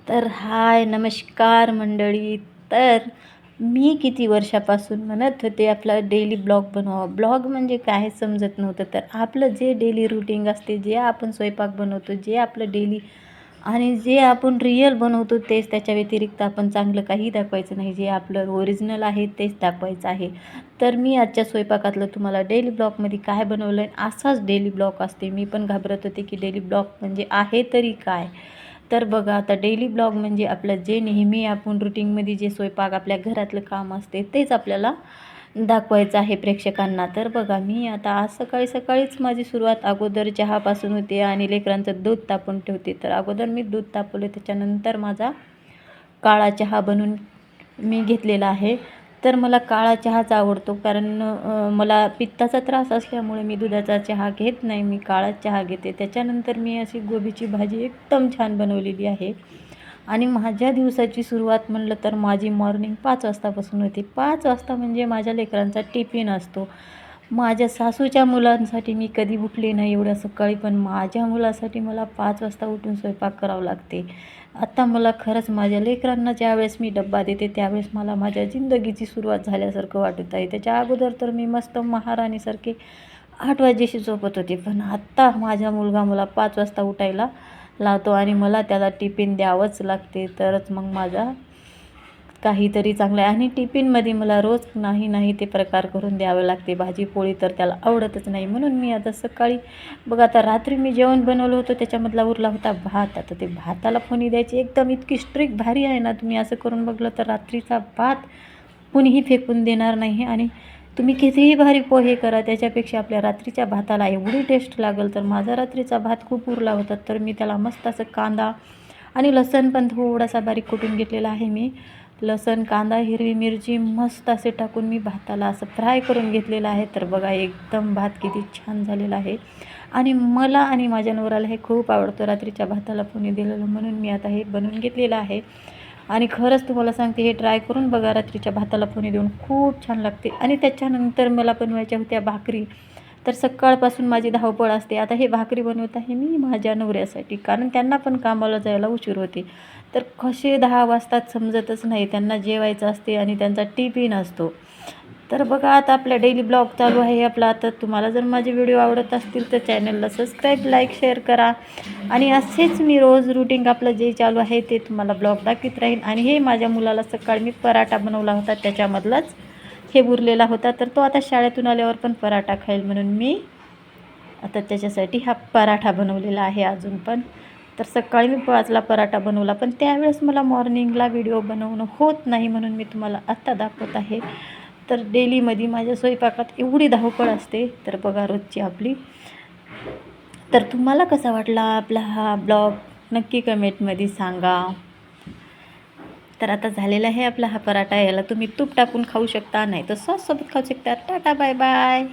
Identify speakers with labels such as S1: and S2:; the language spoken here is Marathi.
S1: तर हाय नमस्कार मंडळी. तर मी किती वर्षापासून म्हणत होते आपला डेली ब्लॉग बनवावा. ब्लॉग म्हणजे काय समजत नव्हतं. तर आपलं जे डेली रूटीन असते, जे आपण स्वयंपाक बनवतो, जे आपलं डेली आणि जे आपण रिअल बनवतो तेच, त्याच्या व्यतिरिक्त आपण चांगलं काही दाखवायचं नाही. जे आपलं ओरिजिनल आहे तेच दाखवायचं आहे. तर मी आजच्या स्वयंपाकातलं तुम्हाला डेली ब्लॉगमध्ये काय बनवलं आहे असाच डेली ब्लॉग असते. मी पण घाबरत होते की डेली ब्लॉग म्हणजे आहे तरी काय. तर बघा आता डेली ब्लॉग म्हणजे आपलं जे नेहमी आपण रुटीनमध्ये जे स्वयंपाक आपल्या घरातलं काम असते तेच आपल्याला दाखवायचं आहे प्रेक्षकांना. तर बघा मी आता आज सकाळी सकाळीच माझी सुरुवात अगोदर चहापासून होते आणि लेकरांचं दूध तापवून ठेवते. तर अगोदर मी दूध तापवले, त्याच्यानंतर माझा काळा चहा बनवून मी घेतलेला आहे. तर मला काळा चहाच आवडतो, कारण मला पित्ताचा त्रास असल्यामुळे मी दुधाचा चहा घेत नाही, मी काळाच चहा घेते. त्याच्यानंतर मी अशी गोबीची भाजी एकदम छान बनवलेली आहे. आणि माझ्या दिवसाची सुरुवात म्हणलं तर माझी मॉर्निंग 5 वाजतापासून होते. 5 वाजता म्हणजे माझ्या लेकरांचा टिफिन असतो. माझ्या सासूच्या मुलांसाठी मी कधी उठले नाही एवढ्या सकाळी, पण माझ्या मुलासाठी मला 5 वाजता उठून स्वयंपाक करावं लागते. आता मला खरंच माझ्या लेकरांना ज्यावेळेस मी डब्बा देते त्यावेळेस मला माझ्या जिंदगीची सुरुवात झाल्यासारखं वाटत आहे. त्याच्या अगोदर तर मी मस्त महाराणीसारखे 8 वाजेशी झोपत होते, पण आत्ता माझा मुलगा मला 5 वाजता उठायला लावतो आणि मला त्याला टिफिन द्यावंच लागते, तरच मग माझा काहीतरी चांगलं आहे. आणि टिफिनमध्ये मला रोज नाही ते प्रकार करून द्यावे लागते. भाजी पोळी तर त्याला आवडतच नाही. म्हणून मी आता सकाळी बघा, आता रात्री मी जेवण बनवलं होतं त्याच्यामधला उरला होता भात. आता ते भाताला फोडणी द्यायची एकदम इतकी स्ट्रिक्ट भारी आहे ना. तुम्ही असं करून बघलं तर रात्रीचा भात कुणीही फेकून देणार नाही. आणि तुम्ही कितीही भारी पोहे करा, त्याच्यापेक्षा आपल्या रात्रीच्या भाताला एवढी टेस्ट लागेल. तर माझा रात्रीचा भात खूप उरला होता, तर मी त्याला मस्त असं कांदा आणि लसण पण थोडासा बारीक कुटून घेतलेला आहे. मी लसण, कांदा, हिरवी मिरची मस्त असे टाकून मी भाताला असं फ्राय करून घेतलेलं आहे. तर बघा एकदम भात किती छान झालेला आहे. आणि मला आणि माझ्या नवऱ्याला हे खूप आवडतं रात्रीच्या भाताला फोडणी दिलेलं, म्हणून मी आता हे बनवून घेतलेलं आहे. आणि खरंच तुम्हाला सांगते, हे ट्राय करून बघा, रात्रीच्या भाताला फोडणी देऊन खूप छान लागते. आणि त्याच्यानंतर मला बनवायच्या होत्या भाकरी. तर सकाळपासून माझी धावपळ असते. आता हे भाकरी बनवत आहे मी माझ्या नवऱ्यासाठी, कारण त्यांना पण कामाला जायला उशीर होते. तर कसे 10 वाजतात समजतच नाही, त्यांना जेवायचं असते आणि त्यांचा टिफिन असतो. तर बघा आता आपला डेली ब्लॉग चालू आहे आपला. तर तुम्हाला जर माझे व्हिडिओ आवडत असतील तर चॅनलला सबस्क्राईब, लाईक, शेअर करा. आणि असेच मी रोज रुटीन आपलं जे चालू आहे ते तुम्हाला ब्लॉग दाखवत राहीन. आणि हे माझ्या मुलाला सकाळी मी पराठा बनवला होता, त्याच्यामधलाच हे उरलेला होता. तर तो आता शाळेतून आल्यावर पण पराठा खाईल, म्हणून मी आता त्याच्यासाठी हा पराठा बनवलेला आहे अजून पण. तर सकाळी मी 5ला पराठा बनवला, पण त्यावेळेस मला मॉर्निंगला व्हिडिओ बनवणं होत नाही, म्हणून मी तुम्हाला आत्ता दाखवत आहे. तर डेलीमध्ये माझ्या स्वयंपाकात एवढी धावपळ असते. तर बघा रोजची आपली. तर तुम्हाला कसा वाटला आपला हा ब्लॉग नक्की कमेंटमध्ये सांगा. तर आता झालेला आहे आपला हा पराठा. याला तुम्ही तूप टाकून खाऊ शकता, नाही तर सॉससोबत खाऊ शकता. Tata bye bye.